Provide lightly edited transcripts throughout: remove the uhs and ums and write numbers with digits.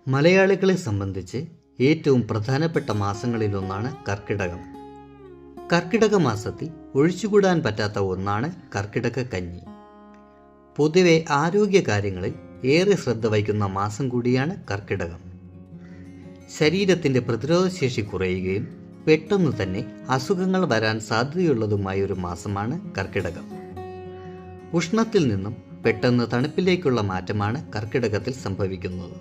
മലയാളികളെ സംബന്ധിച്ച് ഏറ്റവും പ്രധാനപ്പെട്ട മാസങ്ങളിലൊന്നാണ് കർക്കിടകം. കർക്കിടക മാസത്തിൽ ഒഴിച്ചുകൂടാൻ പറ്റാത്ത ഒന്നാണ് കർക്കിടക കഞ്ഞി. പൊതുവെ ആരോഗ്യ കാര്യങ്ങളിൽ ഏറെ ശ്രദ്ധ വഹിക്കുന്ന മാസം കൂടിയാണ് കർക്കിടകം. ശരീരത്തിൻ്റെ പ്രതിരോധശേഷി കുറയുകയും പെട്ടെന്ന് തന്നെ അസുഖങ്ങൾ വരാൻ സാധ്യതയുള്ളതുമായ ഒരു മാസമാണ് കർക്കിടകം. ഉഷ്ണത്തിൽ നിന്നും പെട്ടെന്ന് തണുപ്പിലേക്കുള്ള മാറ്റമാണ് കർക്കിടകത്തിൽ സംഭവിക്കുന്നത്.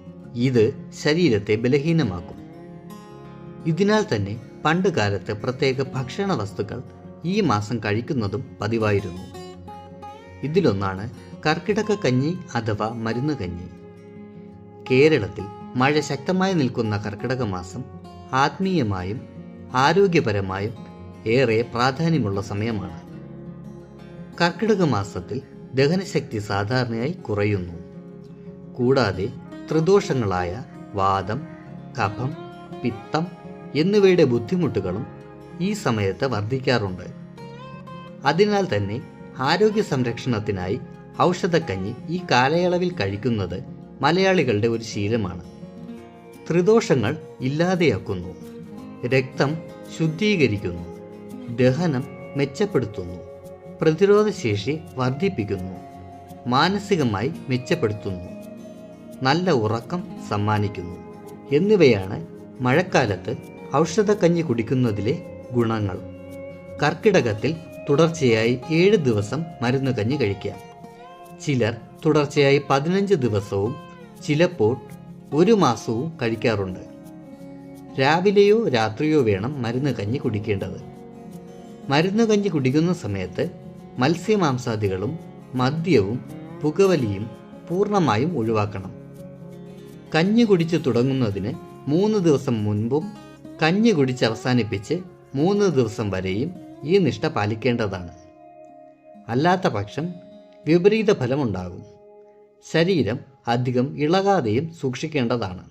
ഇത് ശരീരത്തെ ബലഹീനമാക്കും. ഇതിനാൽ തന്നെ പണ്ട് കാലത്ത് പ്രത്യേക ഭക്ഷണ വസ്തുക്കൾ ഈ മാസം കഴിക്കുന്നതും പതിവായിരുന്നു. ഇതിലൊന്നാണ് കർക്കിടക കഞ്ഞി അഥവാ മരുന്ന് കഞ്ഞി. കേരളത്തിൽ മഴ ശക്തമായി നിൽക്കുന്ന കർക്കിടക മാസം ആത്മീയമായും ആരോഗ്യപരമായും ഏറെ പ്രാധാന്യമുള്ള സമയമാണ്. കർക്കിടക മാസത്തിൽ ദഹനശക്തി സാധാരണയായി കുറയുന്നു. കൂടാതെ ത്രിദോഷങ്ങളായ വാതം, കഫം, പിത്തം എന്നിവയുടെ ബുദ്ധിമുട്ടുകളും ഈ സമയത്ത് വർദ്ധിക്കാറുണ്ട്. അതിനാൽ തന്നെ ആരോഗ്യ സംരക്ഷണത്തിനായി ഔഷധക്കഞ്ഞി ഈ കാലയളവിൽ കഴിക്കുന്നത് മലയാളികളുടെ ഒരു ശീലമാണ്. ത്രിദോഷങ്ങൾ ഇല്ലാതെയാക്കുന്നു, രക്തം ശുദ്ധീകരിക്കുന്നു, ദഹനം മെച്ചപ്പെടുത്തുന്നു, പ്രതിരോധശേഷി വർദ്ധിപ്പിക്കുന്നു, മാനസികമായി മെച്ചപ്പെടുത്തുന്നു, നല്ല ഉറക്കം സമ്മാനിക്കുന്നു എന്നിവയാണ് മഴക്കാലത്ത് ഔഷധക്കഞ്ഞി കുടിക്കുന്നതിലെ ഗുണങ്ങൾ. കർക്കിടകത്തിൽ തുടർച്ചയായി 7 ദിവസം മരുന്ന് കഞ്ഞി കഴിക്കാം. ചിലർ തുടർച്ചയായി 15 ദിവസവും ചിലപ്പോൾ 1 മാസവും കഴിക്കാറുണ്ട്. രാവിലെയോ രാത്രിയോ വേണം മരുന്ന് കഞ്ഞി കുടിക്കേണ്ടത്. മരുന്ന് കഞ്ഞി കുടിക്കുന്ന സമയത്ത് മത്സ്യമാംസാദികളും മദ്യവും പുകവലിയും പൂർണ്ണമായും ഒഴിവാക്കണം. കഞ്ഞി കുടിച്ച് തുടങ്ങുന്നതിന് 3 ദിവസം മുൻപും കഞ്ഞി കുടിച്ച് അവസാനിപ്പിച്ച് 3 ദിവസം വരെയും ഈ നിഷ്ഠ പാലിക്കേണ്ടതാണ്. അല്ലാത്ത പക്ഷം വിപരീത ഫലമുണ്ടാകും. ശരീരം അധികം ഇളകാതെയും സൂക്ഷിക്കേണ്ടതാണ്.